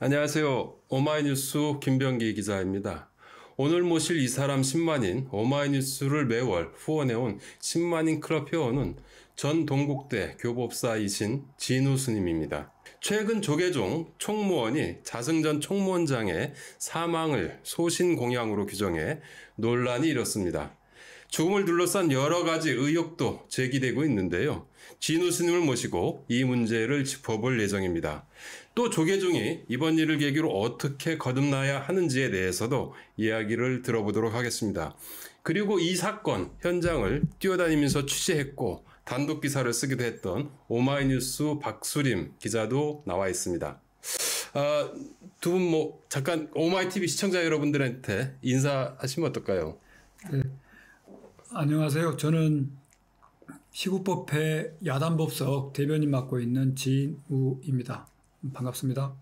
안녕하세요. 오마이뉴스 김병기 기자입니다. 오늘 모실 이 사람 10만인 오마이뉴스를 매월 후원해온 10만인 클럽 회원은 전 동국대 교법사이신 진우 스님입니다. 최근 조계종 총무원이 자승전 총무원장의 사망을 소신공양으로 규정해 논란이 일었습니다. 죽음을 둘러싼 여러 가지 의혹도 제기되고 있는데요. 진우 스님을 모시고 이 문제를 짚어볼 예정입니다. 또 조계종이 이번 일을 계기로 어떻게 거듭나야 하는지에 대해서도 이야기를 들어보도록 하겠습니다. 그리고 이 사건 현장을 뛰어다니면서 취재했고 단독 기사를 쓰기도 했던 오마이뉴스 박수림 기자도 나와 있습니다. 두 분 잠깐 오마이TV 시청자 여러분들한테 인사하시면 어떨까요? 네. 안녕하세요. 저는 시국법회 야단법석 대변인 맡고 있는 진우입니다. 반갑습니다.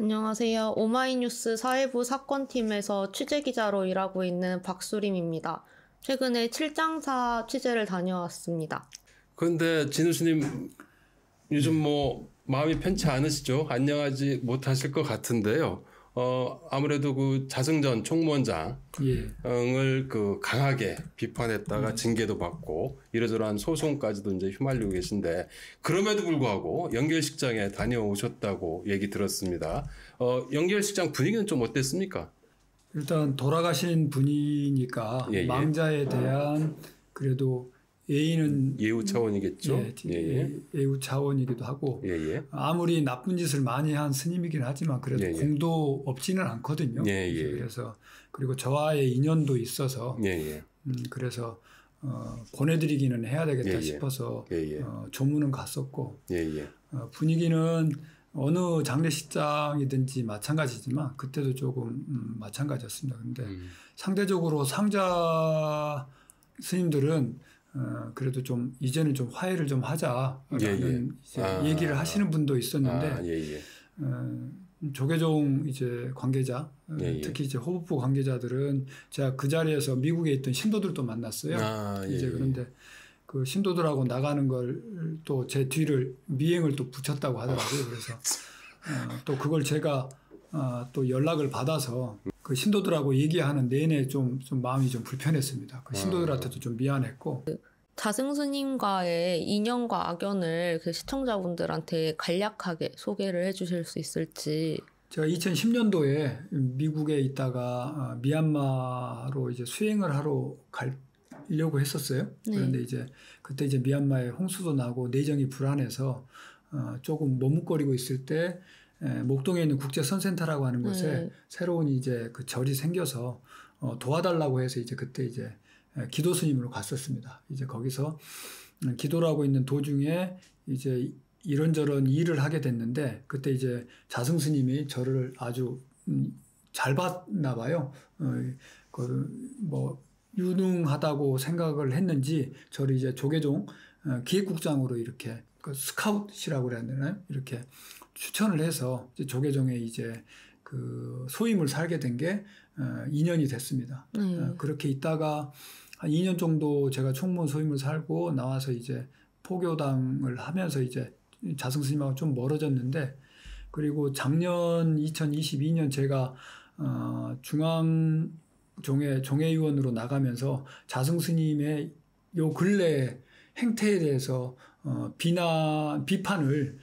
안녕하세요. 오마이뉴스 사회부 사건팀에서 취재기자로 일하고 있는 박수림입니다. 최근에 칠장사 취재를 다녀왔습니다. 그런데 진우 스님 요즘 마음이 편치 않으시죠? 안녕하지 못하실 것 같은데요. 아무래도 그 자승전 총무원장을 강하게 비판했다가 징계도 받고 이러저러한 소송까지도 이제 휘말리고 계신데 그럼에도 불구하고 영결식장에 다녀오셨다고 얘기 들었습니다. 영결식장 분위기는 좀 어땠습니까? 일단 돌아가신 분이니까 망자에 대한 그래도 예의는 예우 차원이겠죠. 예우 차원이기도 하고 아무리 나쁜 짓을 많이 한 스님이긴 하지만 그래도 공도 없지는 않거든요. 그래서 그리고 저와의 인연도 있어서 그래서 보내드리기는 해야 되겠다 싶어서 조문은 갔었고 분위기는 어느 장례식장이든지 마찬가지지만 그때도 조금 마찬가지였습니다. 그런데 상대적으로 상자 스님들은 그래도 좀 이제는 좀 화해를 좀 하자라는 얘기를 하시는 분도 있었는데 조계종 이제 관계자 특히 이제 호법부 관계자들은 제가 그 자리에서 미국에 있던 신도들도 만났어요. 그런데 그 신도들하고 나가는 걸 또 제 뒤를 미행을 또 붙였다고 하더라고요. 그래서 또 그걸 제가 또 연락을 받아서 그 신도들하고 얘기하는 내내 좀 마음이 좀 불편했습니다. 그 신도들한테도 좀 미안했고. 자승 스님과의 인연과 악연을 그 시청자분들한테 간략하게 소개를 해주실 수 있을지. 제가 2010년도에 미국에 있다가 미얀마로 이제 수행을 하러 가려고 했었어요. 그런데 이제 그때 이제 미얀마에 홍수도 나고 내정이 불안해서 조금 머뭇거리고 있을 때 목동에 있는 국제선센터라고 하는 곳에 새로운 이제 그 절이 생겨서 도와달라고 해서 이제 그때 이제 기도 스님으로 갔었습니다. 이제 거기서 기도를 하고 있는 도중에 이제 이런저런 일을 하게 됐는데 그때 이제 자승 스님이 저를 아주 잘 봤나 봐요. 유능하다고 생각을 했는지 저를 이제 조계종 기획국장으로 이렇게 그 스카웃이라고 그래야 되나요? 이렇게 추천을 해서 이제 조계종에 이제 그 소임을 살게 된 게 2년이 됐습니다. 그렇게 있다가 한 2년 정도 제가 총무원 소임을 살고 나와서 이제 포교당을 하면서 이제 자승 스님하고 좀 멀어졌는데 그리고 작년 2022년 제가 중앙종회 종회위원으로 나가면서 자승 스님의 요 근래 행태에 대해서 비판을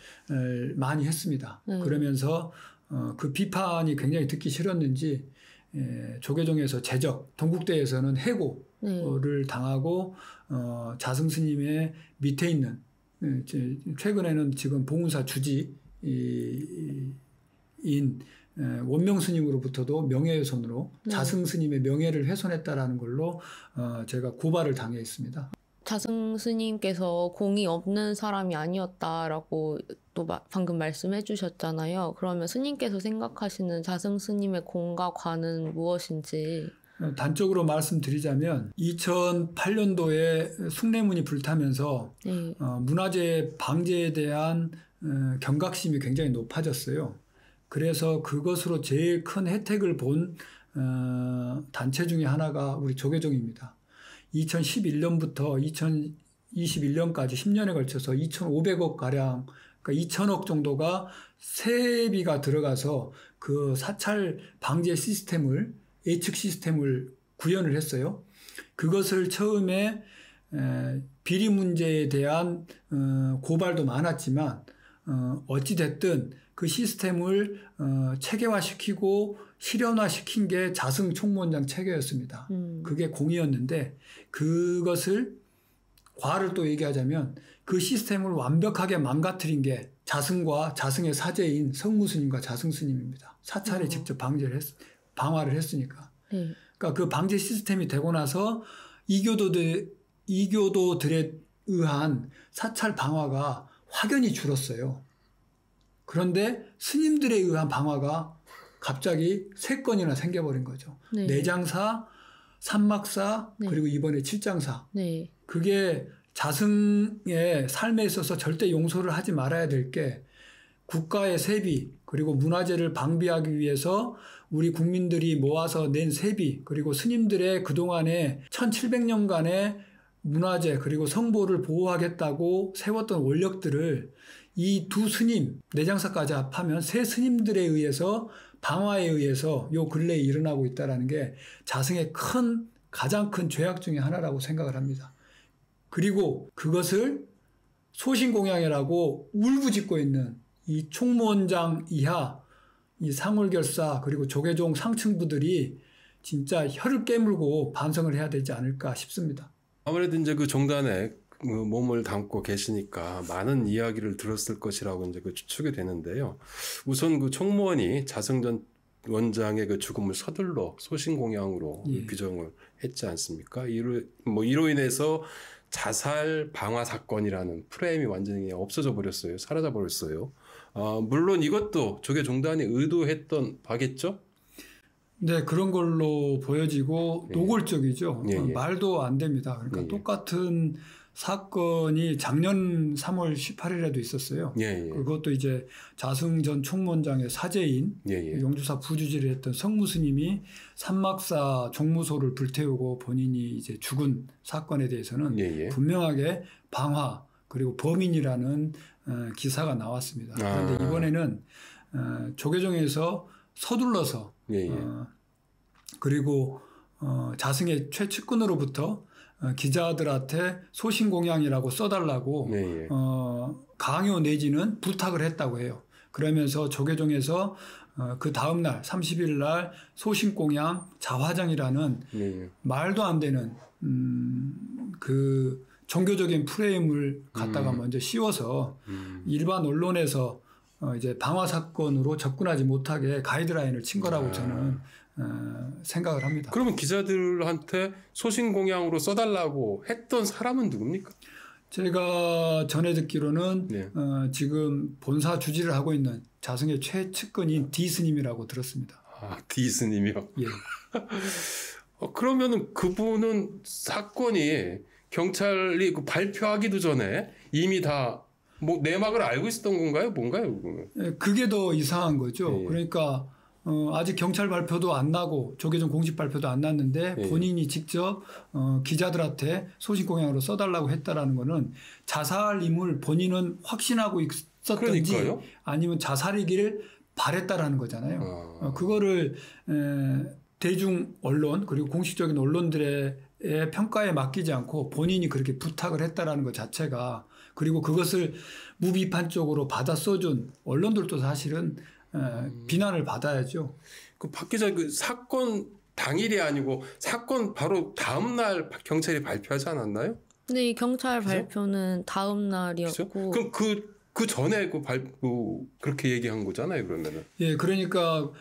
많이 했습니다. 그러면서 그 비판이 굉장히 듣기 싫었는지 조계종에서 제적, 동국대에서는 해고를 당하고 자승 스님의 밑에 있는 최근에는 지금 봉은사 주지인 원명 스님으로부터도 명예훼손으로 자승 스님의 명예를 훼손했다라는 걸로 제가 고발을 당해 있습니다. 자승 스님께서 공이 없는 사람이 아니었다라고 또 방금 말씀해 주셨잖아요. 그러면 스님께서 생각하시는 자승 스님의 공과 과는 무엇인지. 단적으로 말씀드리자면 2008년도에 숭례문이 불타면서 문화재 방제에 대한 경각심이 굉장히 높아졌어요. 그래서 그것으로 제일 큰 혜택을 본 단체 중에 하나가 우리 조계종입니다. 2011년부터 2021년까지 10년에 걸쳐서 2,500억 가량 그러니까 2천억 정도가 세비가 들어가서 그 사찰 방제 시스템을, 예측 시스템을 구현을 했어요. 그것을 처음에 비리 문제에 대한 고발도 많았지만 어찌됐든 그 시스템을 체계화시키고 실현화시킨 게 자승 총무원장 체계였습니다. 그게 공이었는데 그것을 과를 또 얘기하자면 그 시스템을 완벽하게 망가뜨린 게 자승과 자승의 사제인 성무스님과 자승스님입니다. 사찰에 직접 방화를 했으니까. 그러니까 그 방제 시스템이 되고 나서 이교도들에 의한 사찰 방화가 확연히 줄었어요. 그런데 스님들에 의한 방화가 갑자기 3건이나 생겨버린 거죠. 네. 내장사, 삼막사, 네. 그리고 이번에 칠장사. 네. 그게 자승의 삶에 있어서 절대 용서를 하지 말아야 될 게 국가의 세비 그리고 문화재를 방비하기 위해서 우리 국민들이 모아서 낸 세비 그리고 스님들의 그동안의 1700년간의 문화재 그리고 성보를 보호하겠다고 세웠던 원력들을 이 두 스님, 내장사까지 합하면 3 스님들에 의해서 방화에 의해서 요 근래에 일어나고 있다는 게 자승의 가장 큰 죄악 중에 하나라고 생각을 합니다. 그리고 그것을 소신공양이라고 울부짖고 있는 이 총무원장 이하 이 상홀결사 그리고 조계종 상층부들이 진짜 혀를 깨물고 반성을 해야 되지 않을까 싶습니다. 아무래도 이제 그 종단에 몸을 담고 계시니까 많은 이야기를 들었을 것이라고 이제 그 추측이 되는데요. 우선 그 총무원이 자승전 원장의 그 죽음을 서둘러 소신공양으로 규정을 했지 않습니까? 이로 인해서 자살 방화 사건이라는 프레임이 완전히 없어져 버렸어요. 사라져 버렸어요. 물론 이것도 조계종단이 의도했던 바겠죠? 네, 그런 걸로 보여지고 노골적이죠. 말도 안 됩니다. 그러니까 똑같은 사건이 작년 3월 18일에도 있었어요. 그것도 이제 자승 전 총무원장의 사제인 용주사 부주지를 했던 성무스님이 삼막사 종무소를 불태우고 본인이 이제 죽은 사건에 대해서는 분명하게 방화 그리고 범인이라는 기사가 나왔습니다. 그런데 이번에는 조계종에서 서둘러서 그리고 자승의 최측근으로부터 기자들한테 소신공양이라고 써달라고 강요 내지는 부탁을 했다고 해요. 그러면서 조계종에서 그 다음날 30일 날 소신공양 자화장이라는 말도 안 되는 그 종교적인 프레임을 갖다가 먼저 씌워서 일반 언론에서 이제 방화 사건으로 접근하지 못하게 가이드라인을 친 거라고 저는 생각을 합니다. 그러면 기자들한테 소신공양으로 써달라고 했던 사람은 누굽니까? 제가 전해 듣기로는 지금 본사 주지를 하고 있는 자승의 최측근인 D 스님이라고 들었습니다. D 스님이요? 예. 그러면은 그분은 사건이 경찰이 발표하기도 전에 이미 다 내막을 알고 있었던 건가요? 뭔가요? 그게 더 이상한 거죠. 그러니까 아직 경찰 발표도 안 나고 조계종 공식 발표도 안 났는데 본인이 직접 기자들한테 소신공양으로 써달라고 했다라는 거는 자살임을 본인은 확신하고 있었던지 그러니까요? 아니면 자살이기를 바랬다라는 거잖아요. 그거를 대중 언론 그리고 공식적인 언론들의 평가에 맡기지 않고 본인이 그렇게 부탁을 했다라는 것 자체가 그리고 그것을 무비판적으로 받아 써준 언론들도 사실은 비난을 받아야죠. 그 박 기자 그 사건 당일이 아니고 사건 바로 다음 날 경찰이 발표하지 않았나요? 네, 경찰 그죠? 발표는 다음 날이었고. 그죠? 그럼 그 전에 그렇게 얘기한 거잖아요, 그러면은. 예, 그러니까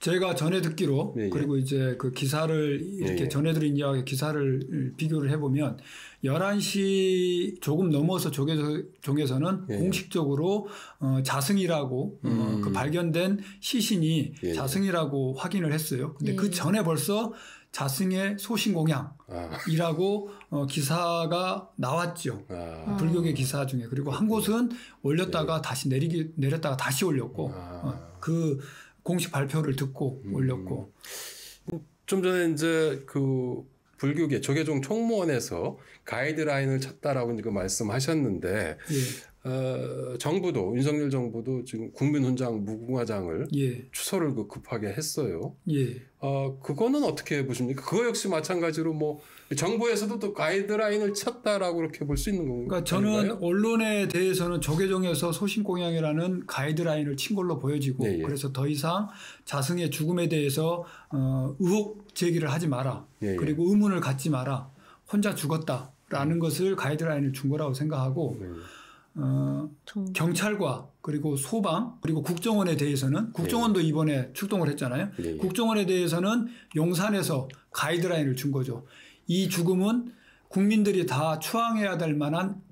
제가 전해 듣기로 그리고 이제 그 기사를 이렇게 전해 들은 이야기 기사를 비교를 해보면 11시 조금 넘어서 조계종에서는 공식적으로 자승이라고 그 발견된 시신이 자승이라고 확인을 했어요. 근데 그 전에 벌써 자승의 소신공양이라고 기사가 나왔죠. 불교계 기사 중에. 그리고 한 곳은 올렸다가 다시 내렸다가 다시 올렸고 그 공식 발표를 듣고 올렸고. 좀 전에 이제 그 불교계 조계종 총무원에서 가이드라인을 쳤다라고 이제 그 말씀하셨는데 정부도 윤석열 정부도 지금 국민훈장 무궁화장을 예. 추서를 급하게 했어요. 예. 그거는 어떻게 보십니까? 그거 역시 마찬가지로 뭐 정부에서도 또 가이드라인을 쳤다라고 그렇게 볼 수 있는 건가요? 그러니까 저는 언론에 대해서는 조계종에서 소신공양이라는 가이드라인을 친 걸로 보여지고 예, 예. 그래서 더 이상 자승의 죽음에 대해서 의혹 제기를 하지 마라. 예, 예. 그리고 의문을 갖지 마라. 혼자 죽었다라는 것을 가이드라인을 준 거라고 생각하고 경찰과 그리고 소방 그리고 국정원에 대해서는 국정원도 이번에 출동을 했잖아요. 예, 예. 국정원에 대해서는 용산에서 가이드라인을 준 거죠. 이 죽음은 국민들이 다 추앙해야 될 만한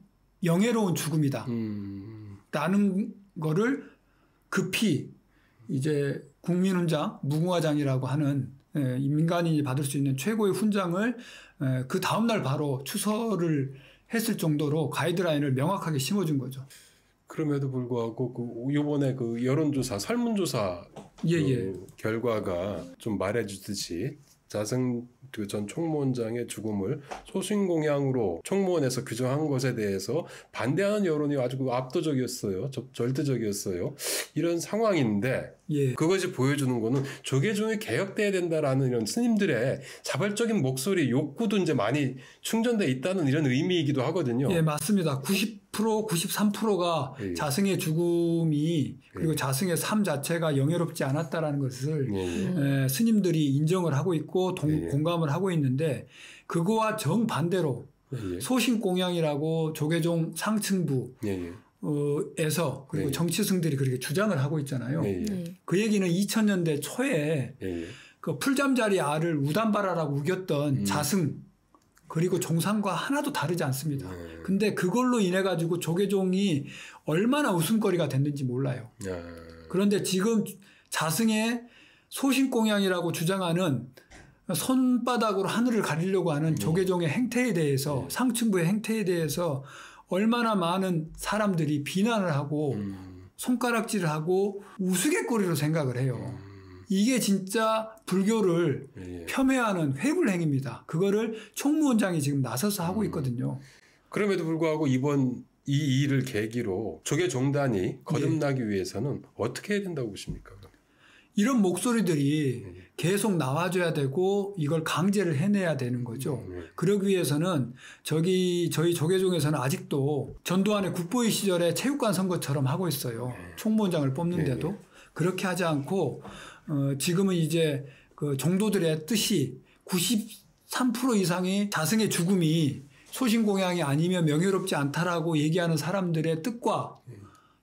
영예로운 죽음이다. 라는 거를 급히 이제 국민훈장, 무궁화장이라고 하는 민간인이 받을 수 있는 최고의 훈장을 그 다음날 바로 추서를 했을 정도로 가이드라인을 명확하게 심어준 거죠. 그럼에도 불구하고 이번에 그 여론조사, 설문조사 결과가 좀 말해주듯이 자승 전 총무원장의 죽음을 소신공양으로 총무원에서 규정한 것에 대해서 반대하는 여론이 아주 압도적이었어요. 절대적이었어요. 이런 상황인데 그것이 보여주는 거는 조계종이 개혁돼야 된다라는 이런 스님들의 자발적인 목소리, 욕구도 이제 많이 충전돼 있다는 이런 의미이기도 하거든요. 예, 맞습니다. 90%, 93%가 자승의 죽음이 그리고 자승의 삶 자체가 영예롭지 않았다라는 것을 스님들이 인정을 하고 있고 공감을 하고 있는데 그거와 정반대로 소신공양이라고 조계종 상층부 에서 그리고 정치승들이 그렇게 주장을 하고 있잖아요. 그 얘기는 2000년대 초에 그 풀잠자리 알을 우담바라라고 우겼던 자승 그리고 종상과 하나도 다르지 않습니다. 근데 그걸로 인해 가지고 조계종이 얼마나 웃음거리가 됐는지 몰라요. 그런데 지금 자승의 소신공양이라고 주장하는 손바닥으로 하늘을 가리려고 하는 조계종의 행태에 대해서 상층부의 행태에 대해서 얼마나 많은 사람들이 비난을 하고 손가락질을 하고 우스갯거리로 생각을 해요. 이게 진짜 불교를 폄훼하는 회불행위입니다. 그거를 총무원장이 지금 나서서 하고 있거든요. 그럼에도 불구하고 이번 이 일을 계기로 조계종단이 거듭나기 위해서는 어떻게 해야 된다고 보십니까? 이런 목소리들이 계속 나와줘야 되고 이걸 강제를 해내야 되는 거죠. 그러기 위해서는 저희 조계종에서는 아직도 전두환의 국보위 시절에 체육관 선거처럼 하고 있어요. 총무원장을 뽑는데도 그렇게 하지 않고 지금은 이제 그 종도들의 뜻이 93% 이상이 자승의 죽음이 소신공양이 아니면 명예롭지 않다라고 얘기하는 사람들의 뜻과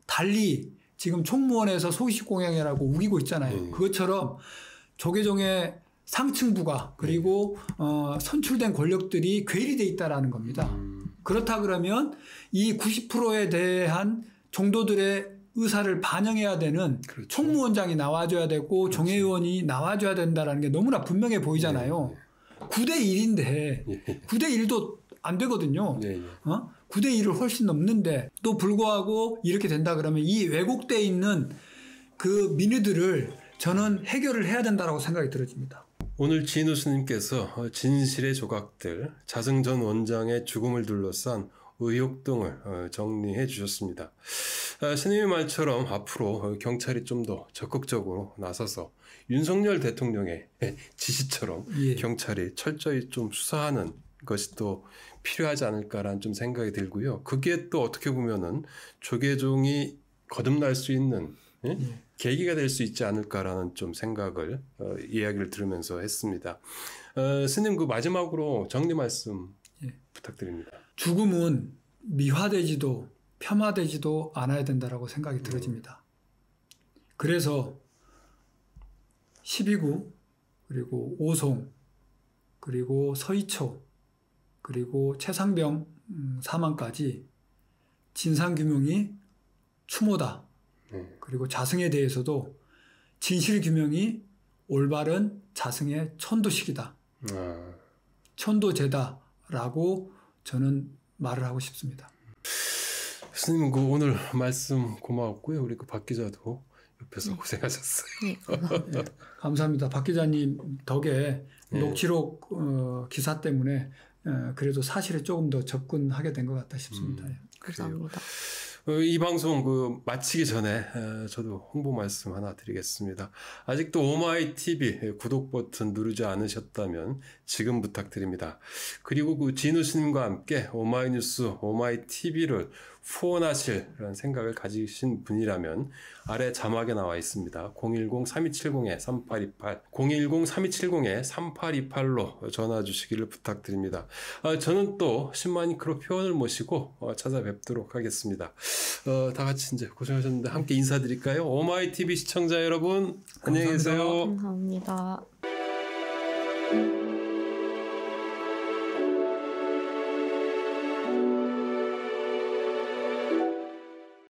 달리 지금 총무원에서 소신공양이라고 우기고 있잖아요. 그것처럼 조계종의 상층부가 그리고 선출된 권력들이 괴리돼 있다라는 겁니다. 그렇다 그러면 이 90%에 대한 종도들의 의사를 반영해야 되는 총무원장이 나와줘야 되고 종회의원이 나와줘야 된다는 게 너무나 분명해 보이잖아요. 9대 1인데 9대 1도 안 되거든요. 9대 1을 훨씬 넘는데 또 불구하고 이렇게 된다 그러면 이 왜곡되어 있는 그 민의들을 저는 해결을 해야 된다고 생각이 들어집니다. 오늘 진우 스님께서 진실의 조각들, 자승 전 원장의 죽음을 둘러싼 의혹 등을 정리해 주셨습니다. 스님의 말처럼 앞으로 경찰이 좀 더 적극적으로 나서서 윤석열 대통령의 지시처럼 경찰이 철저히 좀 수사하는 것이 또 필요하지 않을까라는 좀 생각이 들고요. 그게 또 어떻게 보면은 조계종이 거듭날 수 있는 계기가 될 수 있지 않을까라는 좀 생각을 이야기를 들으면서 했습니다. 스님 그 마지막으로 정리 말씀 부탁드립니다. 죽음은 미화되지도 폄하되지도 않아야 된다라고 생각이 들어집니다. 그래서 12구 그리고 오송 그리고 서희초 그리고 최상병 사망까지 진상규명이 추모다. 그리고 자승에 대해서도 진실규명이 올바른 자승의 천도식이다. 천도제다라고 저는 말을 하고 싶습니다. 스님 그 오늘 말씀 고마웠고요. 우리 그 박 기자도 옆에서 고생하셨어요. 네, 감사합니다. 박 기자님 덕에 녹취록 기사 때문에 그래도 사실에 조금 더 접근하게 된 것 같다 싶습니다. 감사합니다. 이 방송 마치기 전에 저도 홍보 말씀 하나 드리겠습니다. 아직도 오마이TV 구독 버튼 누르지 않으셨다면 지금 부탁드립니다. 그리고 진우 스님과 함께 오마이뉴스, 오마이TV를 후원하실 그런 생각을 가지신 분이라면 아래 자막에 나와 있습니다. 010-3270-3828 010-3270-3828로 전화 주시기를 부탁드립니다. 저는 또 10만인 크롭 회원을 모시고 찾아뵙도록 하겠습니다. 다 같이 이제 고생하셨는데 함께 인사드릴까요? 오마이TV 시청자 여러분, 안녕히 계세요. 감사합니다.